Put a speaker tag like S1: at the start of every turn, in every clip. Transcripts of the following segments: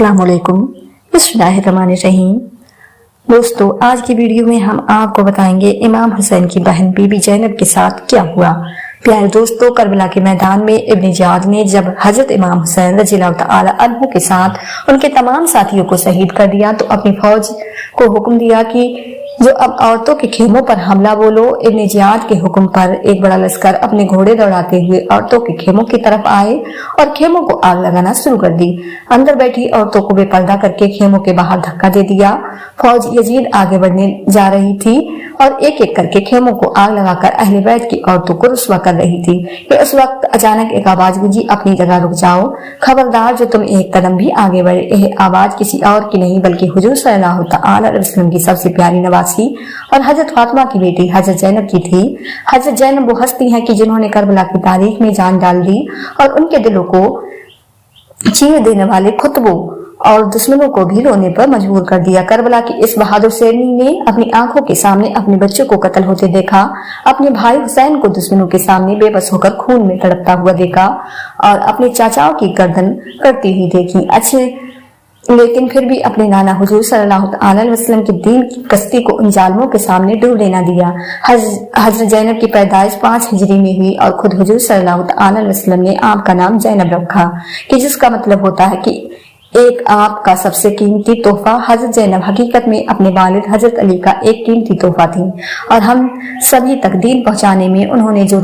S1: अस्सलाम वालेकुम, बिस्मिल्लाहिर्रहमानिर्रहीम। दोस्तों, आज की वीडियो में हम आपको बताएंगे इमाम हुसैन की बहन बीबी जैनब के साथ क्या हुआ। प्यारे दोस्तों, करबला के मैदान में इब्न जियाद ने जब हजरत इमाम हुसैन रज़ियल्लाहु तआला अन्हु के साथ उनके तमाम साथियों को शहीद कर दिया तो अपनी फौज को हुक्म दिया कि जो अब औरतों के खेमों पर हमला बोलो। इब्न जियाद के हुक्म पर एक बड़ा लश्कर अपने घोड़े दौड़ाते हुए औरतों के खेमों की तरफ आए और खेमों को आग लगाना शुरू कर दी। अंदर बैठी औरतों को बेपर्दा करके खेमों के बाहर धक्का दे दिया। फौज यजीद आगे बढ़ने जा रही थी और एक एक करके खेमों को आग लगाकर अहले बैत की औरतों को रुस्वा कर रही थी कि उस वक्त अचानक एक आवाज गूंजी, अपनी जगह रुक जाओ, खबरदार जो तुम एक कदम भी आगे बढ़े। यह आवाज किसी और की नहीं बल्कि हुजूर सल्लल्लाहु अलैहि वसल्लम की सबसे प्यारी नवासी और हजरत फातिमा की बेटी हजरत जैनब की थी। हजरत जैनब वो हस्ती हैं कि जिन्होंने करबला की तारीख में जान डाल दी और उनके दिलों को चीर देने वाले खुतबों और दुश्मनों को भी रोने पर मजबूर कर दिया। करबला की इस बहादुर शेरनी ने अपनी आंखों के सामने अपने बच्चों को कत्ल होते देखा, अपने भाई हुसैन को दुश्मनों के सामने बेबस होकर खून में तड़पता हुआ देखा और अपने चाचाओं की गर्दन करती हुई देखी। अच्छे लेकिन फिर भी अपने नाना हुजूर सल्लल्लाहु अलैहि वसल्लम के दीन की कश्ती को उन जालिमों के सामने डूबने न दिया। हजरत जैनब की पैदाइश 5 हिजरी में हुई और खुद हुजूर सल्लल्लाहु अलैहि वसल्लम ने आपका नाम जैनब रखा कि जिसका मतलब होता है कि एक आपका सबसे कीमती तोहफा। हजरत जैनब हकीकत में अपने वालिद हजरत अली का एक कीमती तोहफा थी और हम सभी तक दीन पहुंचाने में उन्होंने जो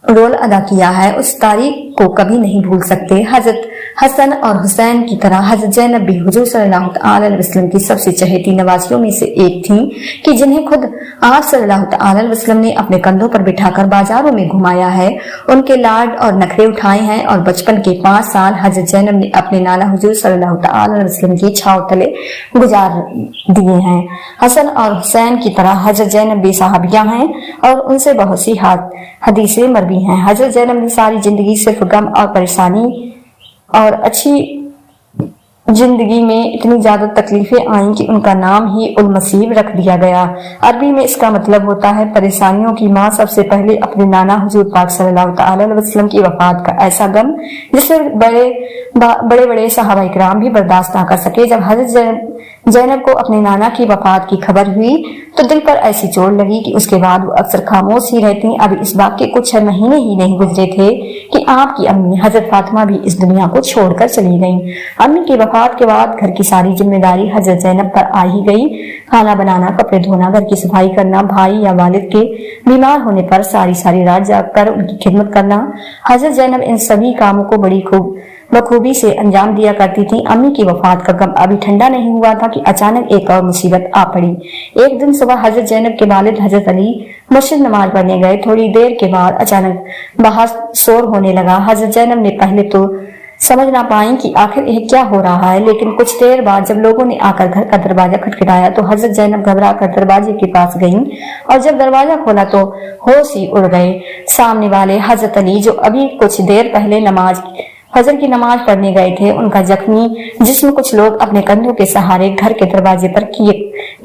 S1: रोल अदा किया है उस तारीख को कभी नहीं भूल सकते। हजरत हसन और हुसैन की तरह हजरत जैनब भी हुजूर सल्लल्लाहु अलैहि वसल्लम की सबसे चहेती नवासियों में से एक थी कि जिन्हें खुद आप सल्लल्लाहु अलैहि वसल्लम ने अपने कंधों पर बिठाकर बाजारों में घुमाया है, उनके लाड और नखरे उठाए हैं और बचपन के 5 साल हजरत जैनब ने अपने नाना हुजूर सल्लल्लाहु अलैहि वसल्लम की छाव तले गुजार दिए हैं। हसन और हुसैन की तरह हजरत जैनब भी सहाबिया हैं और उनसे बहुत सी हदीसें मरवी हैं। हजरत जैनब ने सारी जिंदगी सिर्फ गम और परेशानी और अच्छी जिंदगी में इतनी ज्यादा तकलीफें आईं कि उनका नाम ही उल मसीब रख दिया गया। अरबी में इसका मतलब होता है परेशानियों की माँ। सबसे पहले अपने नाना हुजूर पाक सल्लल्लाहु अलैहि वसल्लम की वफात का ऐसा गम जिसे बड़े सहाबा इकराम भी बर्दाश्त ना कर सके। जब हजरत जैनब को अपने नाना की वफात की खबर हुई तो दिल पर ऐसी चोट लगी कि उसके बाद वो अक्सर खामोश ही रहती। अभी इस बात के कुछ महीने ही नहीं गुजरे थे कि आपकी अम्मी हजरत फातिमा भी इस दुनिया को छोड़कर चली गईं। अम्मी की वफात के बाद घर की सारी जिम्मेदारी हजरत जैनब पर आ ही गई। खाना बनाना, कपड़े धोना, घर की सफाई करना, भाई या वालिद के बीमार होने पर सारी रात जागकर उनकी खिदमत करना। हजरत जैनब इन सभी कामों को बखूबी से अंजाम दिया करती थी। अम्मी की वफात का गम अभी ठंडा नहीं हुआ था कि अचानक एक और मुसीबत आ पड़ी। एक दिन सुबह हजरत जैनब के वालिद हजरत अली मस्जिद नमाज पढ़ने गए। थोड़ी देर के बाद अचानक बाहर शोर होने लगा। हजरत जैनब ने पहले तो समझ ना पाई कि आखिर यह क्या हो रहा है, लेकिन कुछ देर बाद जब लोगों ने आकर घर का दरवाजा खटखटाया तो हजरत जैनब घबरा कर दरवाजे के पास गईं और जब दरवाजा खोला तो होश ही उड़ गए। सामने वाले हजरत अली जो अभी कुछ देर पहले फजर की नमाज पढ़ने गए थे, उनका जख्मी जिस्म कुछ लोग अपने कंधों के सहारे घर के दरवाजे पर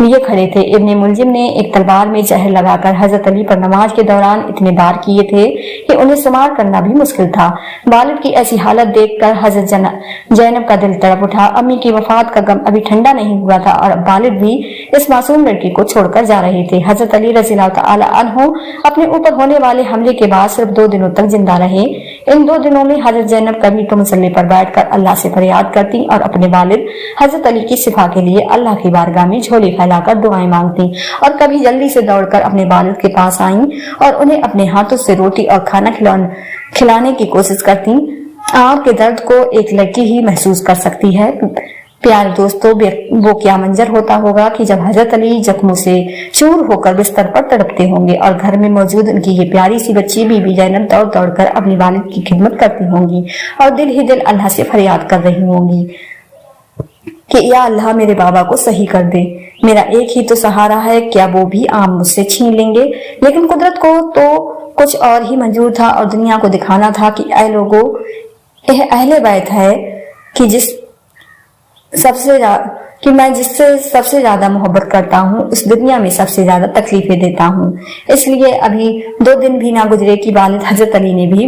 S1: लिए खड़े थे। इब्ने मुलजिम ने एक तलवार में जहर लगाकर हजरत अली पर नमाज के दौरान इतने वार किए थे कि उन्हें शुमार करना भी मुश्किल था। वालिद की ऐसी हालत देखकर हजरत जैनब का दिल तड़प उठा। अम्मी की वफात का गम अभी ठंडा नहीं हुआ था और वालिद भी इस मासूम लड़की को छोड़कर जा रहे थे। हजरत अली रज़ियल्लाहु तआला अन्हु अपने ऊपर होने वाले हमले के बाद सिर्फ 2 दिनों तक जिंदा रहे। इन 2 दिनों में हजरत जैनब कभी तो मुसल्ले पर बैठकर अल्लाह से फरियाद करती और अपने वालिद हजरत अली की शिफा के लिए अल्लाह की बारगाह में झोली फैलाकर दुआएं मांगती और कभी जल्दी से दौड़कर अपने वालिद के पास आईं और उन्हें अपने हाथों से रोटी और खाना खिलाने की कोशिश करती। आग के दर्द को एक लड़की ही महसूस कर सकती है। प्यारे दोस्तों, वो क्या मंजर होता होगा कि जब हजरत अली जख्मों से चूर होकर बिस्तर पर तड़पते होंगे और घर में मौजूद उनकी ये प्यारी सी बच्ची बीबी जैनब दौड़ दौड़कर अपनी वालिद की खिदमत करती होंगी और दिल ही दिल अल्लाह से फरियाद कर रही होंगी कि या अल्लाह मेरे बाबा को सही कर दे, मेरा एक ही तो सहारा है, क्या वो भी आम मुझसे छीन लेंगे। लेकिन कुदरत को तो कुछ और ही मंजूर था और दुनिया को दिखाना था कि ऐ लोगों, यह अहले बैत है कि जिस सबसे कि मैं जिससे सबसे ज्यादा मोहब्बत करता हूँ उस दुनिया में सबसे ज्यादा तकलीफें देता हूँ। इसलिए अभी 2 दिन भी ना गुजरे कि वालिद हजरत अली ने भी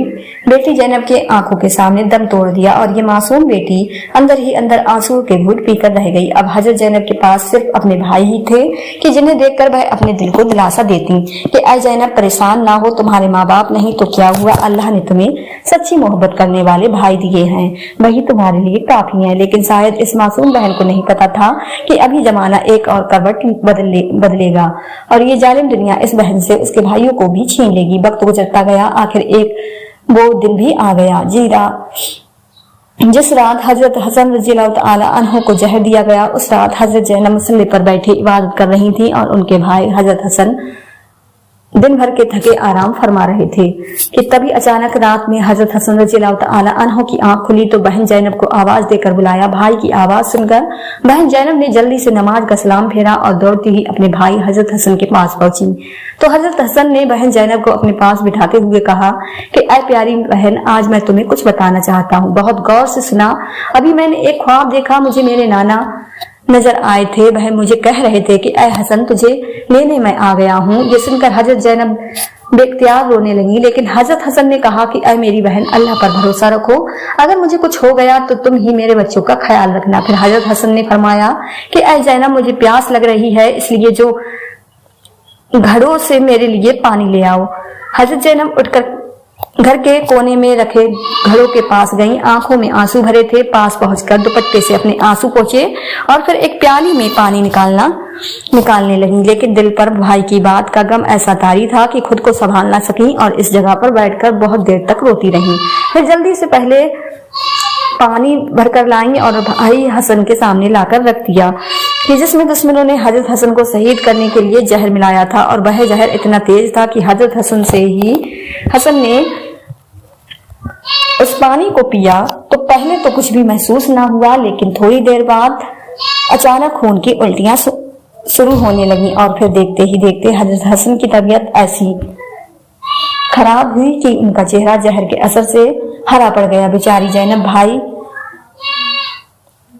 S1: बेटी जैनब के आंखों के सामने दम तोड़ दिया और ये मासूम बेटी अंदर ही अंदर आंसू के घूंट पीकर रह गई। अब हजरत जैनब के पास सिर्फ अपने भाई ही थे कि जिन्हें देखकर वह अपने दिल को दिलासा देती कि ऐ जैनब परेशान ना हो, तुम्हारे माँ बाप नहीं तो क्या हुआ, अल्लाह ने तुम्हें सच्ची मोहब्बत करने वाले भाई दिए हैं, वही तुम्हारे लिए काफी है। लेकिन शायद इस मासूम बहन को नहीं पता था कि अभी जमाना एक और करवट बदलेगा और ये जालिम दुनिया इस बहन से उसके भाइयों को भी छीन लेगी। वक्त गुजरता गया, आखिर एक वो दिन भी आ गया जिस रात हजरत हसन रज़ियल्लाहु तआला अन्हु को जहर दिया गया। उस रात हजरत जैनब मुसल्ले पर बैठे इबादत कर रही थी और उनके भाई हजरत हसन दिन भर के थके आराम फरमा रहे थे कि तभी अचानक रात में हजरत हसन रज़ियल्लाहु तआला अन्हु की आंख खुली तो बहन जैनब को आवाज देकर बुलाया। भाई की आवाज सुनकर बहन जैनब ने जल्दी से नमाज का सलाम फेरा और दौड़ती हुई अपने भाई हजरत हसन के पास पहुंची तो हजरत हसन ने बहन जैनब को अपने पास बिठाते हुए कहा कि ऐ प्यारी बहन, आज मैं तुम्हें कुछ बताना चाहता हूँ, बहुत गौर से सुना। अभी मैंने एक ख्वाब देखा, मुझे मेरे नाना नजर आए थे। वह मुझे कह रहे थे कि ऐ हसन, तुझे लेने मैं आ गया हूँ। ये सुनकर हजरत जैनब बेख्तियार रोने लगी, लेकिन हजरत हसन ने कहा कि ऐ मेरी बहन, अल्लाह पर भरोसा रखो, अगर मुझे कुछ हो गया तो तुम ही मेरे बच्चों का ख्याल रखना। फिर हजरत हसन ने फरमाया कि ऐ जैनब, मुझे प्यास लग रही है, इसलिए जो घड़ों से मेरे लिए पानी ले आओ। हजरत जैनब उठकर घर के कोने में रखे घड़ों के पास गईं, आंखों में आंसू भरे थे। पास पहुंचकर दुपट्टे से अपने आंसू पोंछे और फिर एक प्याली में पानी निकालने लगी, लेकिन दिल पर भाई की बात का गम ऐसा तारी था कि खुद को संभाल ना सकी और इस जगह पर बैठकर बहुत देर तक रोती रही। फिर जल्दी से पहले पानी भरकर लाई और भाई हसन के सामने लाकर रख दिया कि जिसमें दुश्मनों ने हजरत हसन को शहीद करने के लिए जहर मिलाया था और वह जहर इतना तेज था कि हजरत हसन ने उस पानी को पिया तो पहले तो कुछ भी महसूस ना हुआ, लेकिन थोड़ी देर बाद अचानक खून की उल्टियां शुरू होने लगी और फिर देखते ही देखते हजरत हसन की तबीयत ऐसी खराब हुई कि उनका चेहरा जहर के असर से हरा पड़ गया। बेचारी जैनब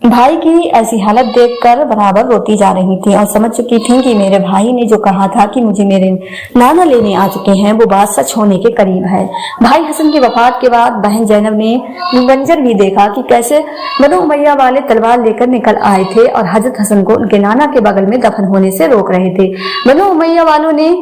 S1: भाई की ऐसी हालत देखकर बराबर रोती जा रही थी और समझ चुकी थी कि मेरे भाई ने जो कहा था कि मुझे मेरे नाना लेने आ चुके हैं वो बात सच होने के करीब है। भाई हसन की वफात के बाद बहन जैनब ने मंजर भी देखा कि कैसे बनो उमैया वाले तलवार लेकर निकल आए थे और हजरत हसन को उनके नाना के बगल में दफन होने से रोक रहे थे। बनो उमैया वालों ने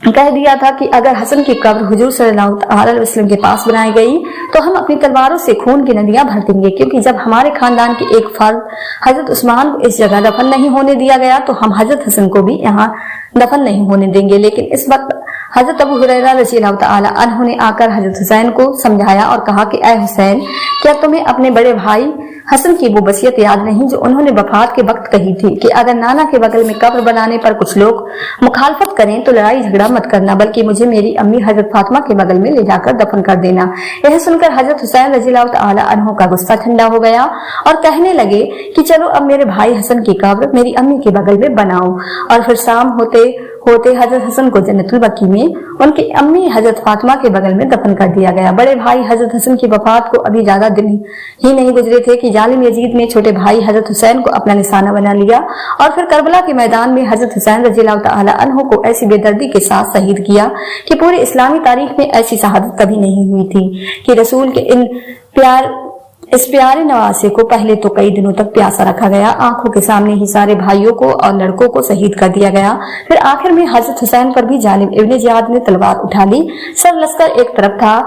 S1: कह दिया था कि अगर हसन की कब्र हुजूर सल्लल्लाहु अलैहि वसल्लम के पास बनाई गई तो हम अपनी तलवारों से खून की नदियां भर देंगे, क्योंकि जब हमारे खानदान के एक फर्द हजरत उस्मान को इस जगह दफन नहीं होने दिया गया तो हम हजरत हसन को भी यहाँ दफन नहीं होने देंगे। लेकिन इस वक्त हजरत अबू हुरैरा रज़ियल्लाहु तआला अन्हु ने आकर हजरत हुसैन को समझाया और कहा कि ऐ हुसैन, क्या तुम्हें अपने बड़े भाई हसन की वो वसीयत याद नहीं जो उन्होंने वफात के वक्त कही थी कि अगर नाना के बगल में कब्र बनाने पर कुछ लोग मुखालफत करें तो लड़ाई झगड़ा मत करना, बल्कि मुझे मेरी अम्मी हजरत फातिमा के बगल में ले जाकर दफन कर देना। यह सुनकर हजरत हुसैन रज़ियल्लाहु तआला अन्हु का गुस्सा ठंडा हो गया और कहने लगे कि चलो अब मेरे भाई हसन की कब्र मेरी अम्मी के बगल में बनाओ। और फिर शाम होते हजरत हसन को जन्नतुल बकी में उनकी अम्मी हजरत फातिमा के बगल में दफन कर दिया गया। बड़े भाई हजरत हसन की वफात को अभी ज्यादा दिन ही नहीं गुजरे थे कि जालिम यजीद ने छोटे भाई हजरत हुसैन को अपना निशाना बना लिया और फिर करबला के मैदान में हजरत हुसैन रज़ियल्लाहु तआला अन्हु को ऐसी बेदर्दी के साथ शहीद किया कि पूरी इस्लामी तारीख में ऐसी शहादत कभी नहीं हुई थी कि रसूल के इस प्यारे नवासे को पहले तो कई दिनों तक प्यासा रखा गया, आंखों के सामने ही सारे भाइयों को और लड़कों को शहीद कर दिया गया। फिर आखिर में हजरत हुसैन पर भी जालिम इब्ने जियाद ने तलवार उठा ली। सब लश्कर एक तरफ था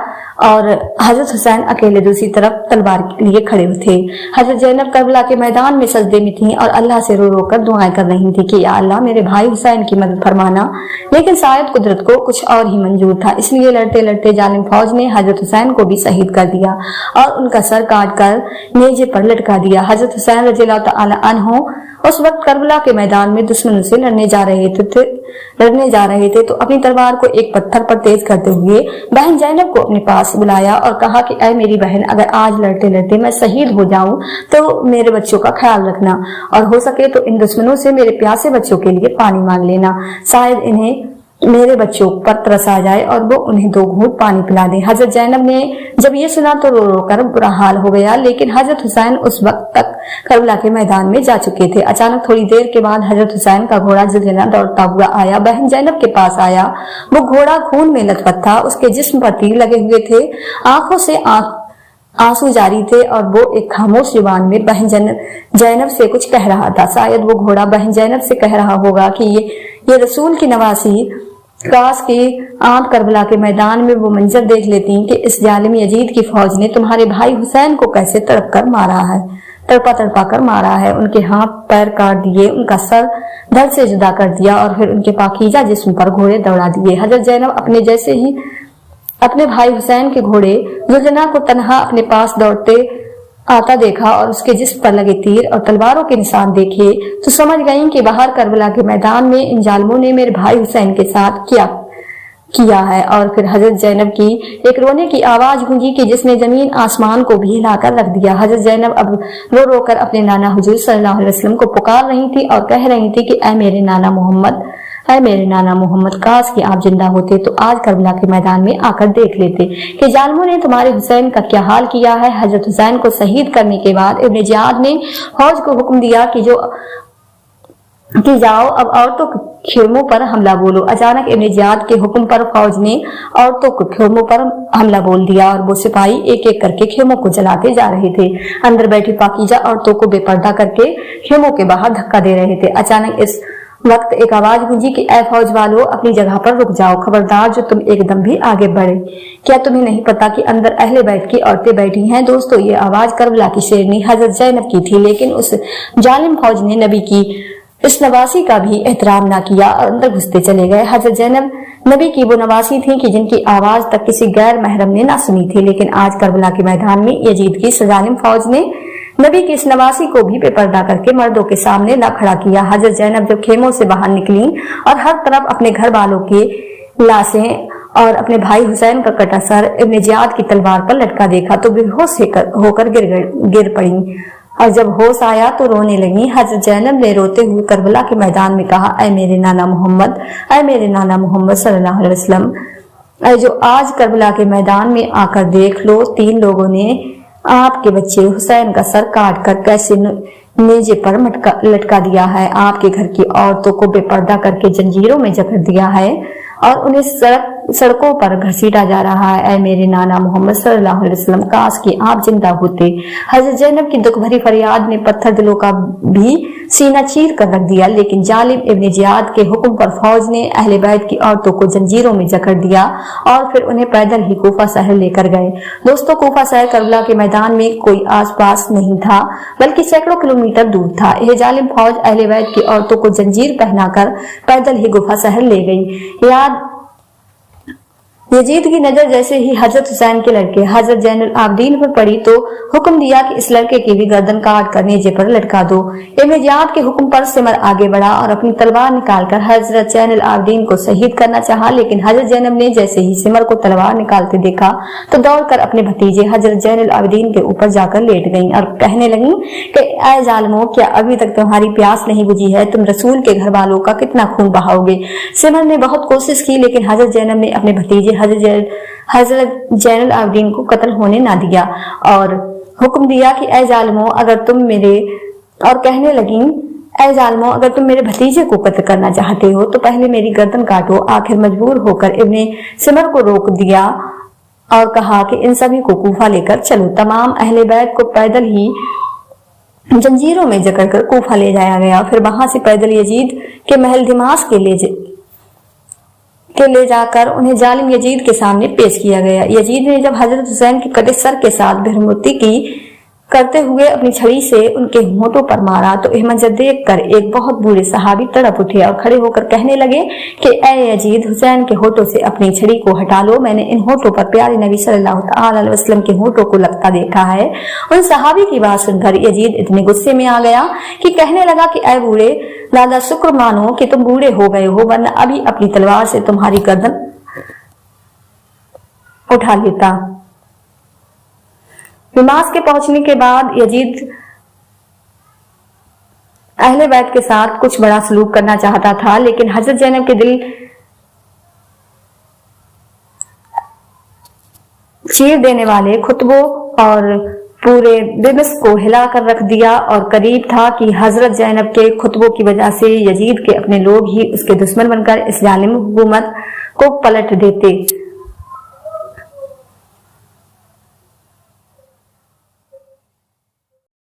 S1: और हजरत हुसैन अकेले दूसरी तरफ तलवार लिए खड़े थे। हजरत जैनब करबला के मैदान में सजदे में थीं और अल्लाह से रो रो कर दुआएं कर रही थी कि या अल्लाह मेरे भाई हुसैन की मदद फरमाना। लेकिन शायद कुदरत को कुछ और ही मंजूर था, इसलिए लड़ते लड़ते जालिम फौज ने हजरत हुसैन को भी शहीद कर दिया और उनका सर काट कर नेजे पर लटका दिया। हजरत हुसैन रज़ियल्लाहु तआला अन्हु उस वक्त करबला के मैदान में दुश्मनों से लड़ने जा रहे थे तो अपनी तलवार को एक पत्थर पर तेज करते हुए बहन जैनब को अपने पास बुलाया और कहा कि ऐ मेरी बहन, अगर आज लड़ते लड़ते मैं शहीद हो जाऊं तो मेरे बच्चों का ख्याल रखना और हो सके तो इन दुश्मनों से मेरे प्यासे बच्चों के लिए पानी मांग लेना, शायद इन्हें मेरे बच्चों पर तरस आ जाए और वो उन्हें 2 घूंट पानी पिला दे। हजरत जैनब ने जब ये सुना तो रो रो कर बुरा हाल हो गया, लेकिन हजरत हुसैन उस वक्त तक करबला के मैदान में जा चुके थे। अचानक थोड़ी देर के बाद हजरत हुसैन का घोड़ा जिलजिला दौड़ता हुआ आया, बहन जैनब के पास आया। वो घोड़ा खून में लथपथ था, उसके जिस्म पर तीर लगे हुए थे, आंखों से आंसू जारी थे और वो एक खामोश जुबान में बहन जैनब से कुछ कह रहा था। शायद वो घोड़ा बहन जैनब से कह रहा होगा कि ये रसूल की नवासी, काश की आप करबला के मैदान में वो मंजर देख लेती कि इस जालिम यजीद की फौज ने तुम्हारे भाई हुसैन को कैसे तड़पा कर मारा है। उनके हाथ पैर काट दिए, उनका सर धड़ से जुदा कर दिया और फिर उनके पाकीजा जिस्म पर घोड़े दौड़ा दिए। हजरत जैनब अपने जैसे ही अपने भाई हुसैन के घोड़े जुलजना को तन्हा अपने पास दौड़ते आता देखा और उसके जिस्म पर लगे तीर और तलवारों के निशान देखे तो समझ गईं कि बाहर करबला के मैदान में इन जालिमों ने मेरे भाई हुसैन के साथ क्या किया है। और फिर हजरत जैनब की एक रोने की आवाज गूंजी कि जिसने जमीन आसमान को भी हिलाकर रख दिया। हजरत जैनब अब रो रो कर अपने नाना हुजूर सल्लल्लाहु अलैहि वसल्लम को पुकार रही थी और कह रही थी कि ऐ मेरे नाना मोहम्मद, काश कि आप जिंदा होते तो आज करबला के मैदान में आकर देख लेते कि जालिमों ने तुम्हारे हुसैन का क्या हाल किया है। हजरत हुसैन को शहीद करने के बाद इब्ने जियाद ने फौज को हुक्म दिया कि जाओ अब औरतों के खेमों पर हमला बोलो। अचानक इब्ने जियाद के हुक्म पर फौज ने औरतों को खेमों पर हमला बोल दिया और वो सिपाही एक एक करके खेमों को जलाते जा रहे थे। अंदर बैठी पाकीजा औरतों को बेपर्दा करके खेमों के बाहर धक्का दे रहे थे। अचानक इस वक्त एक आवाज गूंजी कि ऐ फौज वालों, अपनी जगह पर रुक जाओ, खबरदार जो तुम एकदम भी आगे बढ़े। क्या तुम्हें नहीं पता कि अंदर अहले बैत की औरतें बैठी हैं? दोस्तों, ये आवाज करबला की शेरनी हजरत जैनब की थी, लेकिन उस जालिम फौज ने नबी की इस नवासी का भी एहतराम ना किया और अंदर घुसते चले गए। हजरत जैनब नबी की वो नवासी थी कि जिनकी आवाज तक किसी गैर महरम ने ना सुनी थी, लेकिन आज करबला के मैदान में यजीद की जालिम फौज ने नबी की इस नवासी को भी बेपर्दा करके मर्दों के सामने ला खड़ा किया। हजरत जैनब जब खेमों से बाहर निकली और हर तरफ अपने घर वालों की लाशें और अपने भाई हुसैन का कटा सर इब्ने जियाद की तलवार पर लटका देखा तो बेहोश होकर गिर पड़ी और जब होश आया तो रोने लगी। हजरत जैनब ने रोते हुए करबला के मैदान में कहा, ऐ मेरे नाना मोहम्मद सल्लल्लाहु अलैहि वसल्लम, ऐ जो आज करबला के मैदान में आकर देख लो, 3 लोगों ने आपके बच्चे हुसैन का सर काट कर कैसे नेजे पर लटका दिया है, आपके घर की औरतों को बेपर्दा करके जंजीरों में जकड़ दिया है और उन्हें सड़कों पर घसीटा जा रहा है। ऐ मेरे नाना मोहम्मद सल्लल्लाहु अलैहि वसल्लम, काश कि आप जिंदा होते। हजरत जैनब की दुख भरी फरियाद ने पत्थर दिलों का भी सीना चीर कर रख दिया, लेकिन जालिम इब्ने जियाद के हुक्म पर फौज ने अहले बैत की औरतों को जंजीरों में जकड़ दिया और फिर उन्हें पैदल ही कूफा शहर लेकर गए। दोस्तों, कूफा शहर करबला के मैदान में कोई आसपास नहीं था, बल्कि सैकड़ों किलोमीटर दूर था। यह जालिम फौज अहले बैत की औरतों को जंजीर पहनाकर पैदल ही गुफा शहर ले गई। यजीद की नजर जैसे ही हजरत हुसैन के लड़के हजरत जैनुल आबदीन पर पड़ी तो हुक्म दिया कि इस लड़के की भी गर्दन काट कर नेजे पर लटका दो। इब्ने जियाद के हुक्म पर सिमर आगे बढ़ा और अपनी तलवार निकालकर हजरत जैनुल आबदीन को शहीद करना चाहा, लेकिन हजरत जैनब ने जैसे ही सिमर को तलवार निकालते देखा तो दौड़कर अपने भतीजे हजरत जैनुल आबदीन के ऊपर जाकर लेट गईं और कहने लगी कि ऐ जालिमों, क्या अभी तक तुम्हारी प्यास नहीं बुझी है? तुम रसूल के घर वालों का कितना खून बहाओगे? सिमर ने बहुत कोशिश की, लेकिन हजरत जैनब ने अपने भतीजे हजरत जैनुल आबदीन को कत्ल होने ना दिया और हुक्म दिया कि ऐ जालिमों, अगर तुम मेरे भतीजे को कत्ल करना चाहते हो तो पहले मेरी गर्दन काटो। आखिर मजबूर होकर इब्ने सिमर को रोक दिया और कहा कि इन सभी को कूफा लेकर चलो। तमाम अहले बैत को पैदल ही जंजीरों में जकड़कर कूफा ले जाया गया। फिर वहां से पैदल यजीद के महल दिमाश के ले जाकर उन्हें जालिम यजीद के सामने पेश किया गया। यजीद ने जब हजरत हुसैन के कटे सर के साथ बिरहमती की करते हुए अपनी छड़ी से उनके होंठों पर मारा तो यह मंजर देखकर एक बहुत बूढ़े सहाबी तड़प उठे और खड़े होकर कहने लगे कि ऐ यजीद, हुसैन के होठों से अपनी छड़ी को हटा लो। मैंने इन होठों पर प्यारे नबी सल्लल्लाहु अलैहि वसल्लम के होठों को लगता देखा है। उन सहाबी की बात सुनकर यजीद इतने गुस्से में आ गया कि कहने लगा कि ऐ बूढ़े दादा, शुक्र मानो कि तुम बूढ़े हो गए हो, वरना अभी अपनी तलवार से तुम्हारी गर्दन उठा लेता। दिमाश के पहुंचने के बाद यजीद अहले बैत के साथ कुछ बड़ा सलूक करना चाहता था, लेकिन हजरत जैनब के दिल چیر دینے والے خطبوں اور پورے دمشق کو ہلا کر رکھ دیا، اور قریب تھا کہ حضرت زینب کے خطبوں کی وجہ سے یزید کے اپنے لوگ ہی اس کے دشمن بن کر اس ظالم حکومت کو پلٹ دیتے۔